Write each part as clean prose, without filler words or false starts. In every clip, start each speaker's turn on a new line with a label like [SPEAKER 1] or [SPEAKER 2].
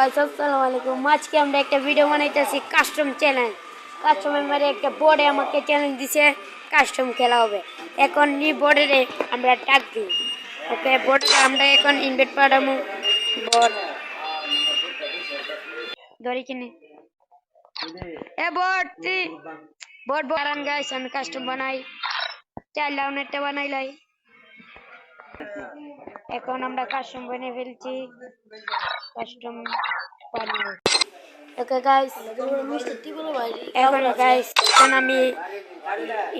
[SPEAKER 1] আসসালামু আলাইকুম। আজকে আমরা একটা ভিডিও বানাইতেছি কাস্টম চ্যালেঞ্জ। কাস্টমের মারে একটা বোর্ডে আমাকে চ্যালেঞ্জ দিছে, কাস্টম খেলা হবে। এখন এই বোর্ডে আমরা টাক দিই। ওকে, বোর্ডে আমরা এখন ইনভাইট পাঠাবো। বোর্ড ধরি কিনে এ বোর্ড বোর্ড বানান গাইস, আমি কাস্টম বানাই, চাইলে লাউনেরটা বানাইলাই। এখন আমরা কাস্টম বানিয়ে ফেলছি, কাস্টম বানাই। ওকে গাইস, এখন আমি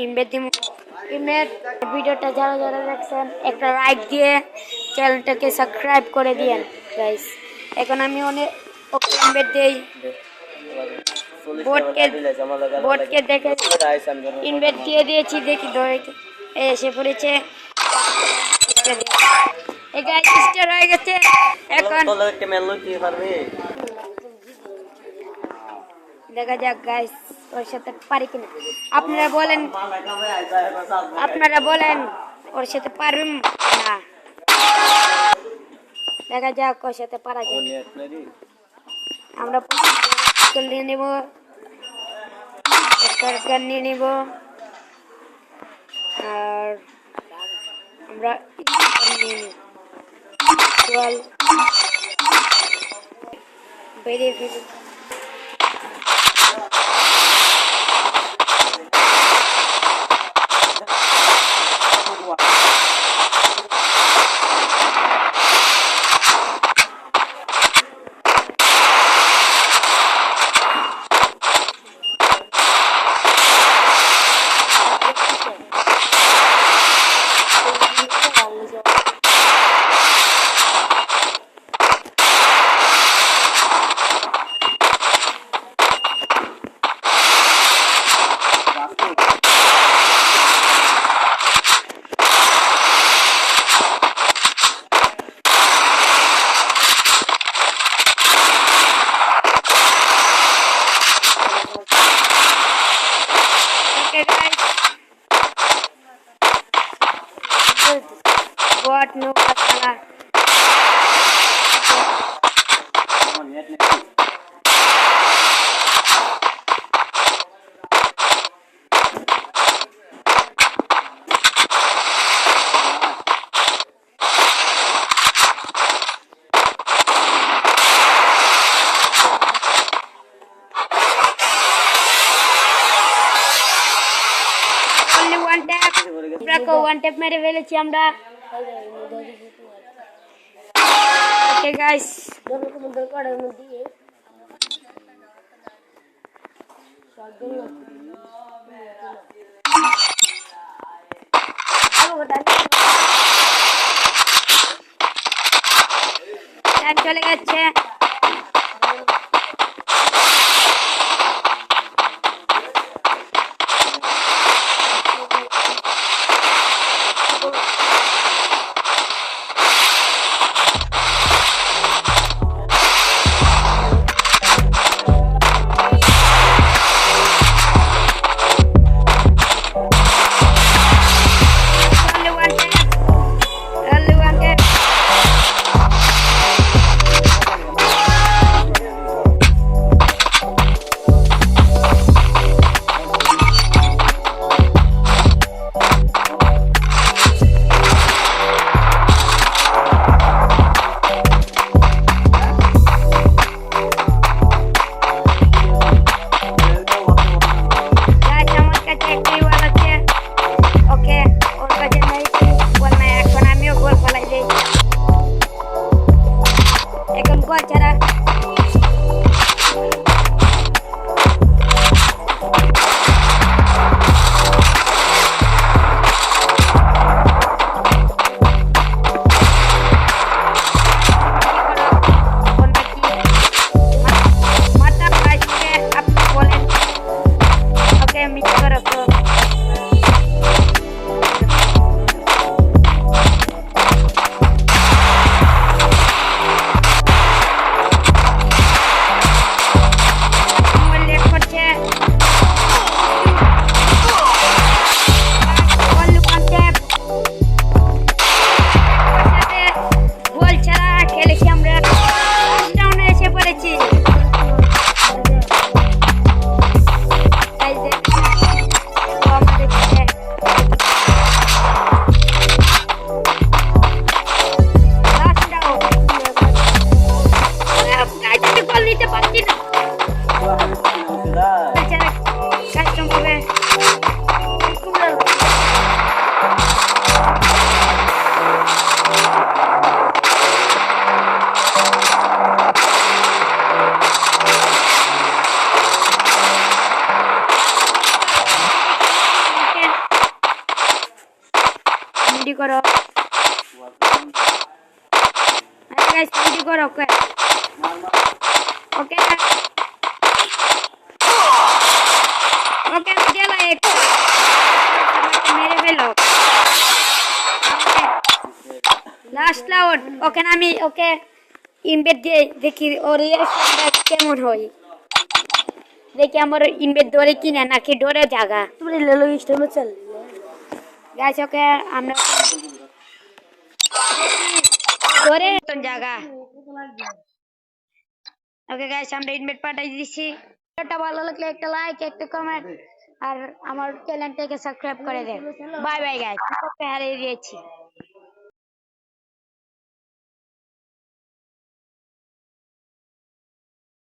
[SPEAKER 1] ইনভাইট দিব। ইনভাইট ভিডিওটা যারা যারা দেখছেন একটা লাইক দিয়ে চ্যানেলটাকে সাবস্ক্রাইব করে দিয়েন গাইস। এখন আমি অনেক ওকে ইনভাইট দেই। বোর্ডকে দেখে ইনভাইট দিয়ে দিয়েছি, দেখি ধরে এসে পড়েছে। এই গাইস স্টার হয়ে গেছে। এখন দেখা যাক গাইস ওর সাথে পারি কিনা। আপনারা বলেন ওর সাথে পারবেন না। দেখা যাক ওর সাথে পারা যায়। আমরা নিয়ে নেব, সরকার নিয়ে নেব, আর আমরা বেরিয়ে ফেলি। What no pasala. Only one tap. Brako one tap mere felechi amra. Okay guys, time চলে গেছে। গাইস রেডি করো ওকে ওকে ওকে আমি গেলাম একটু আমাকে মেরে ফেলো লাস্ট রাউন্ড ওকে না আমি ওকে ইনভেট দিয়ে দেখি ওর রিঅ্যাকশনটা কেমন হয় দেখি আমার ইনভেট ধরে কিনা নাকি ডরে জায়গা
[SPEAKER 2] তুমি লেলো স্টেমে চল
[SPEAKER 1] গাইস ওকে আমরা ধরে জায়গা ওকে গাইস আমরা ইনভাইট পাঠাই দিছি ভিডিওটা ভালো লাগলে একটা লাইক একটা কমেন্ট আর আমার চ্যানেলটাকে সাবস্ক্রাইব করে দেন বাই বাই গাইস হারিয়ে দিয়েছি